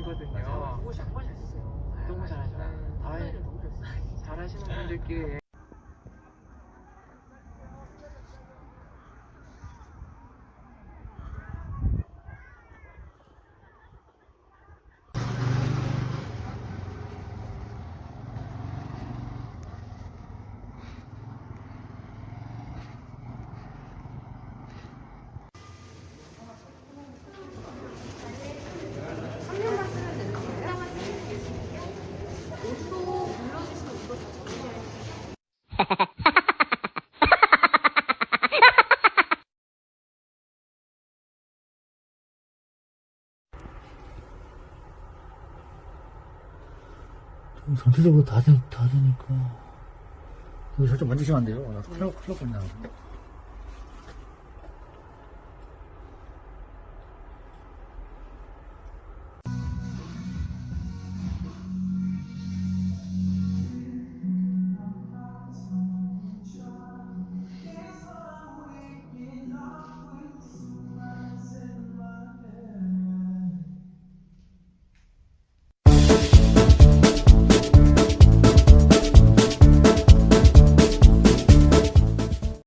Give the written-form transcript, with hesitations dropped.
하시거든요. 너무 정말 잘 쓰세요. 너무 잘하죠. 네, 너무 잘 써요. 잘하시는 분들끼리 전체적으로 다 되니까. 이거 살짝 만지시면 안 돼요. 나 큰일 날 뻔했나.